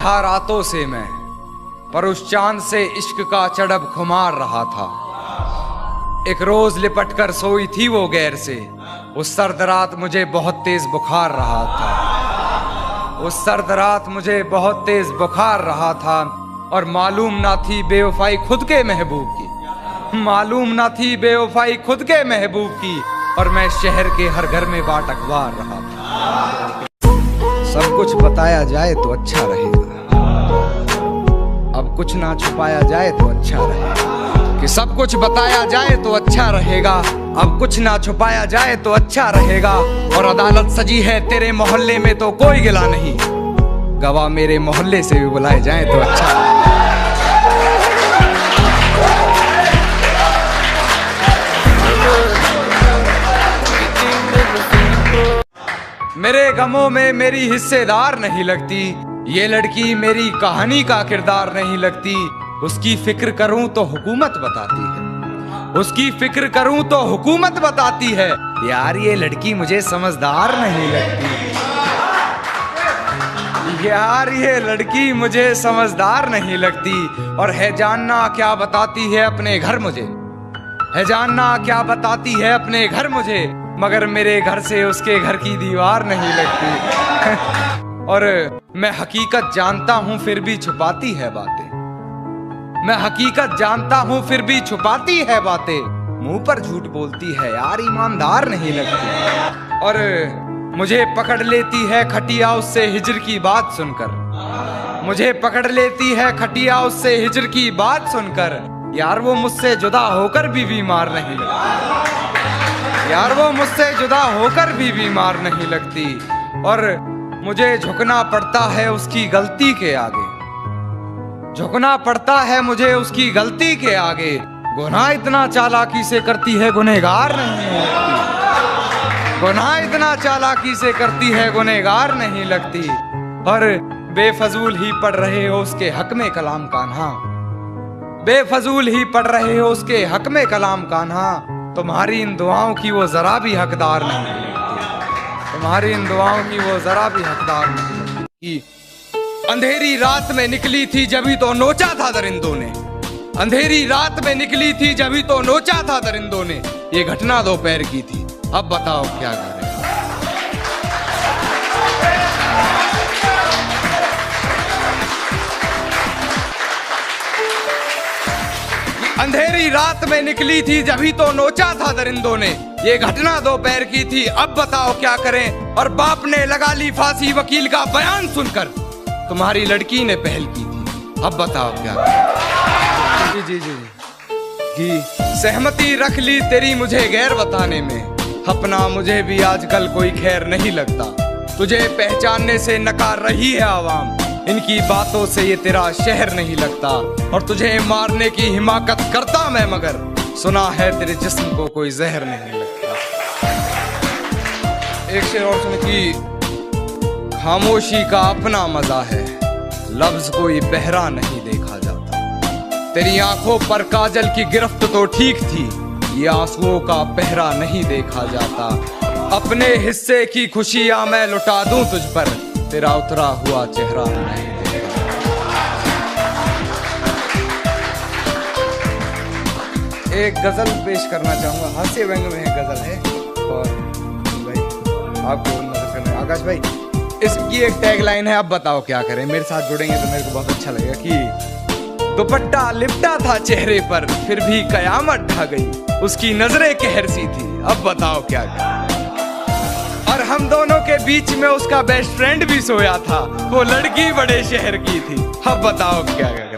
था रातों से मैं, पर उस चांद से इश्क का चढ़ब खुमार रहा था। एक रोज लिपट कर सोई थी वो गैर से, उस सर्द रात मुझे बहुत तेज बुखार रहा था। उस सर्द रात मुझे बहुत तेज बुखार रहा था, और मालूम ना थी बेवफाई खुद के महबूब की, मालूम ना थी बेवफाई खुद के महबूब की, और मैं शहर के हर घर में बाट अखबार रहा था। सब कुछ बताया जाए तो अच्छा रहेगा, अब कुछ ना छुपाया जाए तो अच्छा रहेगा। कि सब कुछ बताया जाए तो अच्छा रहेगा, अब कुछ ना छुपाया जाए तो अच्छा रहेगा। और अदालत सजी है तेरे मोहल्ले में तो कोई गिला नहीं, गवाह मेरे मोहल्ले से भी बुलाए जाए तो अच्छा रहेगा। मेरे गमों में मेरी हिस्सेदार नहीं लगती, ये लड़की मेरी कहानी का किरदार नहीं लगती। उसकी फिक्र करूं तो हुकूमत बताती है, उसकी फिक्र करूं तो हुकूमत बताती है। यार ये लड़की मुझे समझदार नहीं लगती, यार ये लड़की मुझे समझदार नहीं लगती। और है जानना क्या बताती है अपने घर मुझे, है जानना क्या बताती है अपने घर मुझे, मगर मेरे घर से उसके घर की दीवार नहीं लगती। और मैं हकीकत जानता हूं फिर भी छुपाती है बातें, मैं हकीकत जानता हूं फिर भी छुपाती है बातें। मुंह पर झूठ बोलती है यार, ईमानदार नहीं लगती। और मुझे पकड़ लेती है खटिया उससे हिजर की बात सुनकर, मुझे पकड़ लेती है खटिया उससे हिजर की बात सुनकर। यार वो मुझसे जुदा होकर भी बीमार नहीं लगती, यार वो मुझसे जुदा होकर भी बीमार नहीं लगती। और मुझे झुकना पड़ता है उसकी गलती के आगे, झुकना पड़ता है मुझे उसकी गलती के आगे। गुनाह इतना चालाकी से करती है गुनहगार नहीं लगती, गुनाह इतना चालाकी से करती है गुनहगार नहीं लगती। और बेफजूल ही पढ़ रहे हो उसके हक में कलाम कान्हा, बेफजूल ही पढ़ रहे हो उसके हक में कलाम कान्हा। तुम्हारी इन दुआओं की वो जरा भी हकदार नहीं लगती, तुम्हारी इन दुआओं की वो जरा भी हकदार नहीं लगती। अंधेरी रात में निकली थी जभी तो नोचा था दरिंदों ने, अंधेरी रात में निकली थी जभी तो नोचा था दरिंदों ने। ये घटना दोपहर की थी, अब बताओ क्या करें। अंधेरी रात में निकली थी जभी तो नोचा था दरिंदों ने, ये घटना दोपहर की थी, अब बताओ क्या करें। और बाप ने लगा ली फांसी वकील का बयान सुनकर, तुम्हारी लड़की ने पहल की थी, अब बताओ क्या करें। जी जी जी जी सहमति रख ली तेरी मुझे गैर बताने में, अपना मुझे भी आजकल कोई खैर नहीं लगता। तुझे पहचानने से नकार रही है आवाम, इनकी बातों से ये तेरा शहर नहीं लगता। और तुझे मारने की हिमाकत करता मैं, मगर सुना है तेरे जिस्म को कोई जहर नहीं लगता। एक शेर और सुन कि खामोशी का अपना मजा है, लफ्ज कोई बहरा नहीं देखा जाता। तेरी आंखों पर काजल की गिरफ्त तो ठीक थी, ये आंसुओं का पहरा नहीं देखा जाता। अपने हिस्से की खुशियां मैं लुटा दूं तुझ पर, तेरा उतरा हुआ चेहरा नहीं देखा। एक गजल पेश करना चाहूंगा, हास्य व्यंग में गजल है। और भाई आपको नजर करना आकाश भाई, इसकी एक टैगलाइन है, अब बताओ क्या करें। मेरे साथ जुड़ेंगे तो मेरे को बहुत अच्छा लगेगा कि दुपट्टा लिपटा था चेहरे पर फिर भी कयामत ढा गई, उसकी नजरें कहर सी थी, अब बताओ क्या करें। और हम दोनों के बीच में उसका बेस्ट फ्रेंड भी सोया था, वो लड़की बड़े शहर की थी, अब बताओ क्या करें।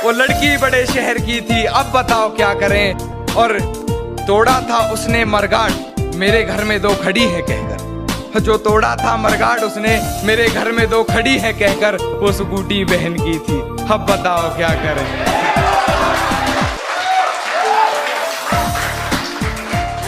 वो लड़की बड़े शहर की थी, अब बताओ क्या करें। और तोड़ा था उसने मरगाट मेरे घर में दो खड़ी है कहकर, जो तोड़ा था मरगाट उसने मेरे घर में दो खड़ी है कहकर, वो स्कूटी बहन की थी, अब बताओ क्या करें।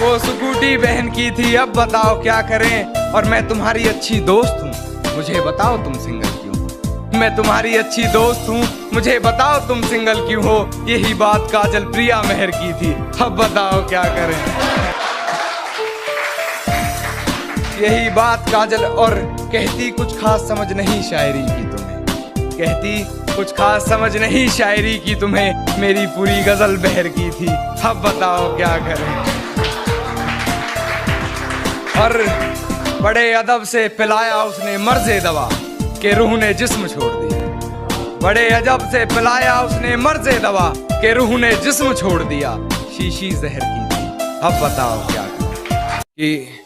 वो स्कूटी बहन की थी, अब बताओ क्या करें। और मैं तुम्हारी अच्छी दोस्त हूँ, मुझे बताओ तुम सिंगल क्यों। मैं तुम्हारी अच्छी दोस्त हूँ, मुझे बताओ तुम सिंगल क्यों हो। यही बात काजल प्रिया मेहर की थी, अब बताओ क्या करें। यही बात काजल और कहती कुछ खास समझ नहीं शायरी की तुम्हें, कहती कुछ खास समझ नहीं शायरी की तुम्हें, मेरी पूरी गजल बहर की थी, अब बताओ क्या करें। और बड़े अदब से पिलाया उसने मर्ज़े दवा के रूह ने जिस्म छोड़ दिया, बड़े अजब से पिलाया उसने मर्ज़े दवा के रूह ने जिस्म छोड़ दिया, शीशी जहर की थी, अब बताओ क्या करें। कि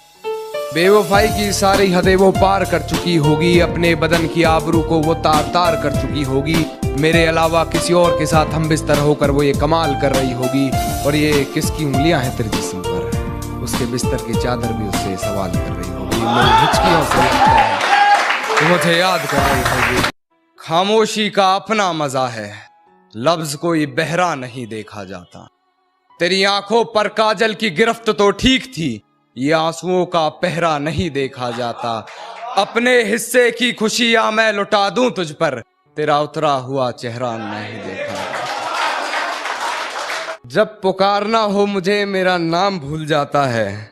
बेवफाई की सारी हदें वो पार कर चुकी होगी, अपने बदन की आबरू को वो तार तार कर चुकी होगी, मेरे अलावा किसी और के साथ हम बिस्तर होकर वो ये कमाल कर रही होगी, और ये किसकी उंगलियां हैं तेरे जिस्म पर, उसके बिस्तर की चादर भी उससे सवाल कर रही होगी, मेरी हिचकियों से लगता है तो मुझे याद कर रही होगी। खामोशी का अपना मजा है, लफ्ज कोई बहरा नहीं देखा जाता, तेरी आंखों पर काजल की गिरफ्त तो ठीक थी, ये आंसुओं का पहरा नहीं देखा जाता, अपने हिस्से की खुशियां मैं लुटा दूं तुझ पर, तेरा उतरा हुआ चेहरा नहीं देखा। जब पुकारना हो मुझे मेरा नाम भूल जाता है,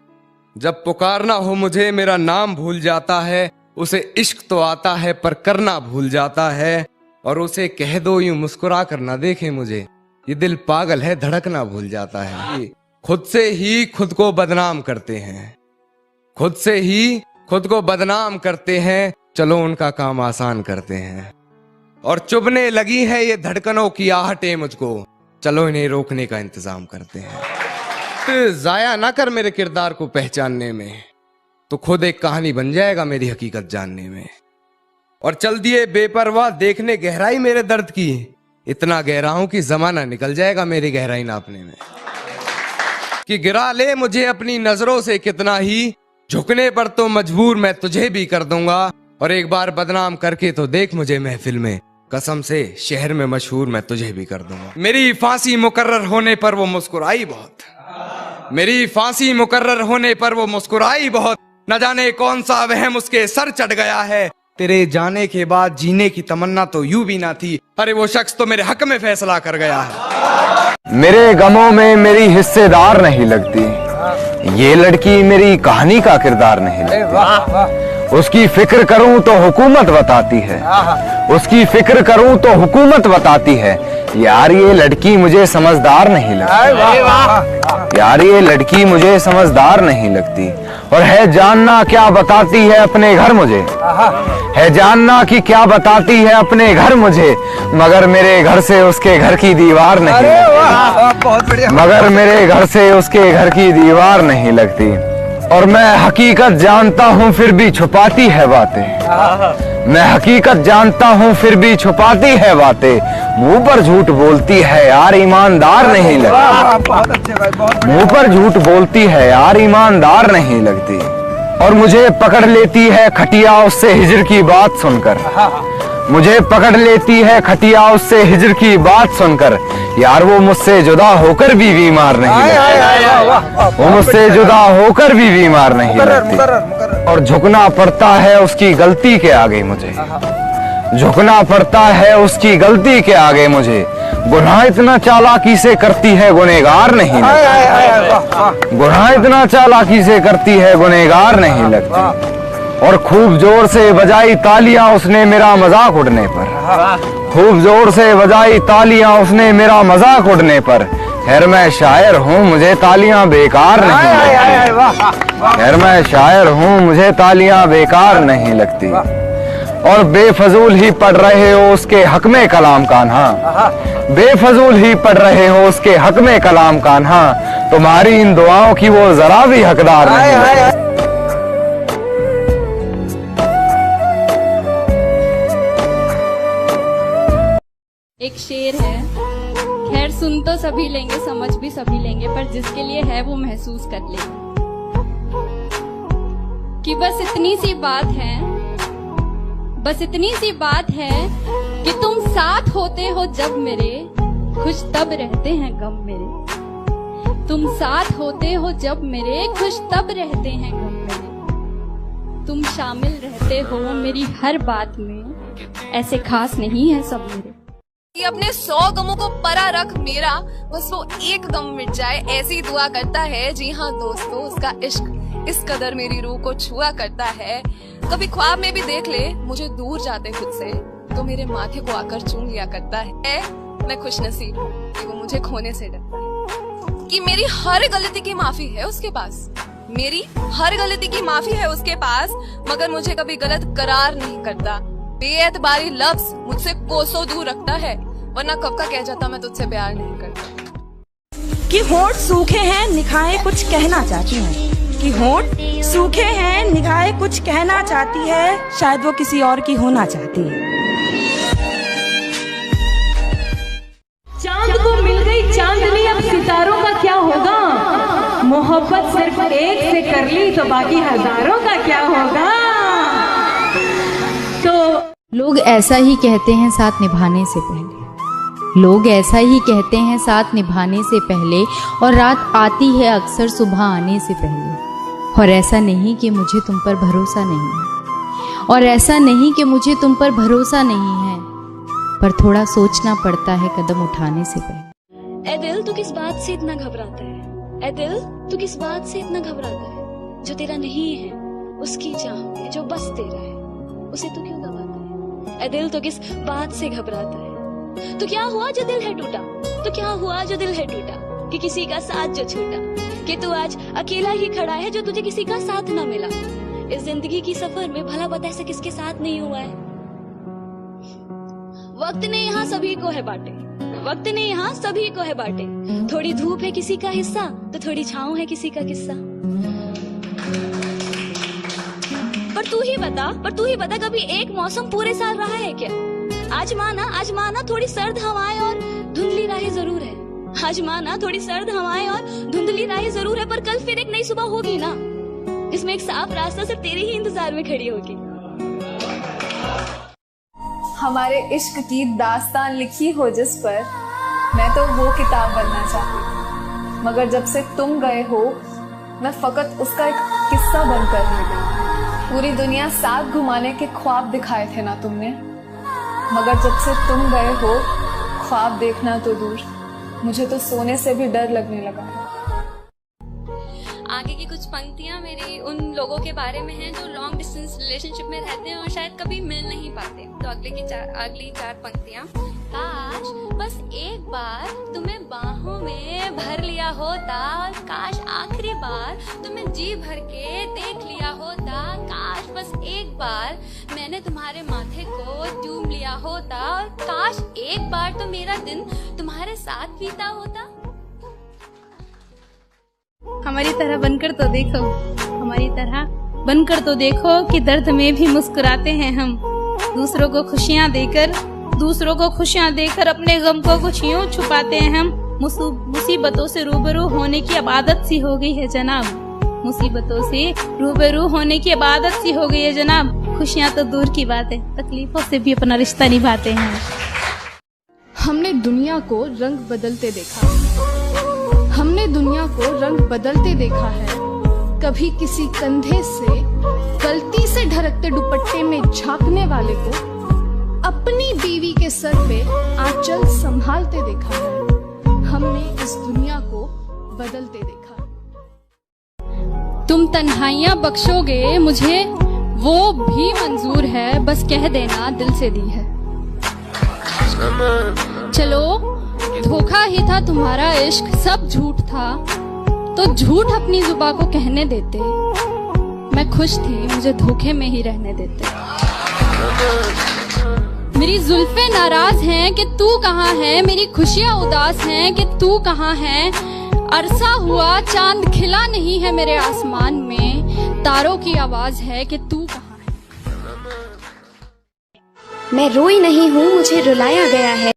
जब पुकारना हो मुझे मेरा नाम भूल जाता है, उसे इश्क तो आता है पर करना भूल जाता है, और उसे कह दो यूं मुस्कुरा कर ना देखे मुझे, ये दिल पागल है धड़कना भूल जाता है। खुद से ही खुद को बदनाम करते हैं, खुद से ही खुद को बदनाम करते हैं, चलो उनका काम आसान करते हैं, और चुभने लगी है ये धड़कनों की आहटें मुझको, चलो इन्हें रोकने का इंतजाम करते हैं। तो जाया ना कर मेरे किरदार को पहचानने में, तो खुद एक कहानी बन जाएगा मेरी हकीकत जानने में, और चल दिए बेपरवाह देखने गहराई मेरे दर्द की, इतना गहरा हूं कि जमाना निकल जाएगा मेरी गहराई नापने में। कि गिरा ले मुझे अपनी नजरों से कितना ही, झुकने पर तो मजबूर मैं तुझे भी कर दूंगा, और एक बार बदनाम करके तो देख मुझे महफिल में, कसम से शहर में मशहूर मैं तुझे भी कर दूंगा। मेरी फांसी मुकर्रर होने पर वो मुस्कुराई बहुत, मेरी फांसी मुकर्रर होने पर वो मुस्कुराई बहुत, न जाने कौन सा वहम उसके सर चढ़ गया है, तेरे जाने के बाद जीने की तमन्ना तो यूं भी ना थी, अरे वो शख्स तो मेरे हक में फैसला कर गया है। मेरे गमों में मेरी हिस्सेदार नहीं लगती, ये लड़की मेरी कहानी का किरदार नहीं लगती, उसकी फिक्र करूं तो हुकूमत बताती है, उसकी फिक्र करूं तो हुकूमत बताती है, यार ये लड़की मुझे समझदार नहीं लगती, यार ये लड़की मुझे समझदार नहीं लगती, और है जानना क्या बताती है अपने घर मुझे, है जानना कि क्या बताती है अपने घर मुझे, मगर मेरे घर से उसके घर की दीवार नहीं लगती, मगर मेरे घर से उसके घर की दीवार नहीं लगती, और मैं हकीकत जानता हूँ फिर भी छुपाती है बातें, मैं हकीकत जानता हूँ फिर भी छुपाती है बातें, मुंह पर झूठ बोलती है यार ईमानदार नहीं लगती, मुंह पर झूठ बोलती है यार ईमानदार नहीं लगती, और मुझे पकड़ लेती है खटिया उससे हिजर की बात सुनकर, मुझे पकड़ लेती है खटिया उससे हिजर की बात सुनकर, यार वो मुझसे जुदा होकर भी बीमार नहीं लगती, वो मुझसे जुदा होकर भी बीमार नहीं लगती, और झुकना पड़ता है उसकी गलती के आगे मुझे, झुकना पड़ता है उसकी गलती के आगे मुझे, गुनाह इतना चालाकी से करती है गुनहगार नहीं लगती, गुनाह इतना चालाकी से करती है गुनहगार नहीं लगती, और खूब जोर से बजाई तालियां उसने मेरा मजाक उड़ने पर, खूब जोर से बजाई तालियां उसने मेरा मजाक उड़ने पर, खैर मैं शायर हूँ मुझे तालियां बेकार नहीं लगती, खैर मैं शायर हूँ मुझे तालियां बेकार नहीं लगती, और बेफजूल ही पढ़ रहे हो उसके हक में कलाम कान्हा, बेफजूल ही पढ़ रहे हो उसके हक में कलाम कान्हा, तुम्हारी इन दुआओं की वो जरा भी हकदार नहीं। एक शेर है, खैर सुन तो सभी लेंगे, समझ भी सभी लेंगे, पर जिसके लिए है वो महसूस कर लेंगे, कि बस इतनी सी बात है, बस इतनी सी बात है कि तुम साथ होते हो जब मेरे, खुश तब रहते हैं गम मेरे, तुम साथ होते हो जब मेरे, खुश तब रहते हैं गम मेरे, तुम शामिल रहते हो मेरी हर बात में, ऐसे खास नहीं है सब मेरे। कि अपने 100 गमों को परा रख मेरा, बस वो एक गम मिट जाए, ऐसी दुआ करता है। जी हाँ दोस्तों, उसका इश्क इस कदर मेरी रूह को छुआ करता है। कभी ख्वाब में भी देख ले मुझे दूर जाते खुद से, तो मेरे माथे को आकर चूम लिया करता है। मैं खुशनसीब हूँ कि वो मुझे खोने से डरता है, कि मेरी हर गलती की माफी है उसके पास, मेरी हर गलती की माफी है उसके पास, मगर मुझे कभी गलत करार नहीं करता। बेएतबारी लफ्ज मुझसे कोसों दूर रखता है, वरना कब का कह जाता मैं तुझसे प्यार नहीं करता। कि होंठ सूखे हैं निगाहें कुछ कहना चाहती हैं, कि होंठ सूखे हैं निगाहें कुछ कहना चाहती है, शायद वो किसी और की होना चाहती है। चांद को मिल गई चांदनी, अब सितारों का क्या होगा। मोहब्बत सिर्फ एक से कर ली तो बाकी हजारों का क्या होगा। तो लोग ऐसा ही कहते हैं साथ निभाने से पहले, लोग ऐसा ही कहते हैं साथ निभाने से पहले, और रात आती है अक्सर सुबह आने से पहले। और ऐसा नहीं कि मुझे तुम पर भरोसा नहीं है, और ऐसा नहीं कि मुझे तुम पर भरोसा नहीं है, पर थोड़ा सोचना पड़ता है कदम उठाने से पहले। ऐ दिल तू किस बात से इतना घबराता है, ऐ दिल तू किस बात से इतना घबराता है, जो तेरा नहीं है उसकी चाह में जो बस तेरा है, उसे तू क्यों गवाता है। ऐ दिल तो किस बात से घबराता है, तो क्या हुआ जो दिल है टूटा, तो क्या हुआ जो दिल है टूटा, कि किसी का साथ जो छूटा, कि तू आज अकेला ही खड़ा है जो तुझे किसी का साथ ना मिला। इस जिंदगी की सफर में भला बता ऐसा किसके साथ नहीं हुआ है। वक्त ने यहाँ सभी को है बांटे, वक्त ने यहाँ सभी को है बांटे, थोड़ी धूप है किसी का हिस्सा तो थोड़ी छाँव है किसी का किस्सा। पर तू ही बता कभी एक मौसम पूरे साल रहा है क्या। आज माना थोड़ी सर्द हवाएं और धुंधली राहें जरूर है, आज माना थोड़ी सर्द हवाएं और धुंधली राहें जरूर है, पर कल फिर एक नई सुबह होगी ना, जिसमें एक साफ रास्ता सिर्फ तेरे ही इंतजार में खड़ी होगी। हमारे इश्क की दास्तान लिखी हो जिस पर, मैं तो वो किताब बनना चाहती, मगर जब से तुम गए हो मैं फकत उसका एक किस्सा बनकर रह गई। पूरी दुनिया साथ घुमाने के ख्वाब दिखाए थे ना तुमने, मगर जब से तुम गए हो ख्वाब देखना तो दूर, मुझे तो सोने से भी डर लगने लगा है। आगे की कुछ पंक्तियां मेरी उन लोगों के बारे में हैं जो लॉन्ग डिस्टेंस रिलेशनशिप में रहते हैं और शायद कभी मिल नहीं पाते। तो अगली चार पंक्तियां। काश बस एक बार तुम्हें बाहों में भर लिया होता, काश आखिरी बार तुम्हें जी भर के देख लिया होता, काश बस एक बार मैंने तुम्हारे माथे को चूम लिया होता, और काश एक बार तो मेरा दिन तुम्हारे साथ बीता होता। हमारी तरह बनकर तो देखो, हमारी तरह बनकर तो देखो कि दर्द में भी मुस्कुराते हैं हम, दूसरों को खुशियाँ देकर अपने गम को कुछ यूं छुपाते हैं हम। मुसीबतों से रूबरू होने की अब आदत सी हो गई है जनाब, मुसीबतों से रूबरू होने की अब आदत सी हो गई है जनाब। खुशियाँ तो दूर की बात है, तकलीफों से भी अपना रिश्ता निभाते हैं। हमने दुनिया को रंग बदलते देखा, हमने दुनिया को रंग बदलते देखा है। कभी किसी कंधे से गलती से ढरकते दुपट्टे में झांकने वाले को अपनी बीवी के सर पे आंचल संभालते देखा है। हमने इस दुनिया को बदलते देखा। तुम तन्हाइयां बख्शोगे मुझे वो भी मंजूर है, बस कह देना दिल से दी है। चलो धोखा ही था तुम्हारा इश्क, सब झूठ था, तो झूठ अपनी जुबान को कहने देते। मैं खुश थी, मुझे धोखे में ही रहने देते। मेरी जुल्फे नाराज हैं कि तू कहाँ है, मेरी खुशियाँ उदास हैं कि तू कहाँ है। अरसा हुआ चांद खिला नहीं है मेरे आसमान में, तारों की आवाज है कि तू कहाँ है। मैं रोई नहीं हूँ, मुझे रुलाया गया है।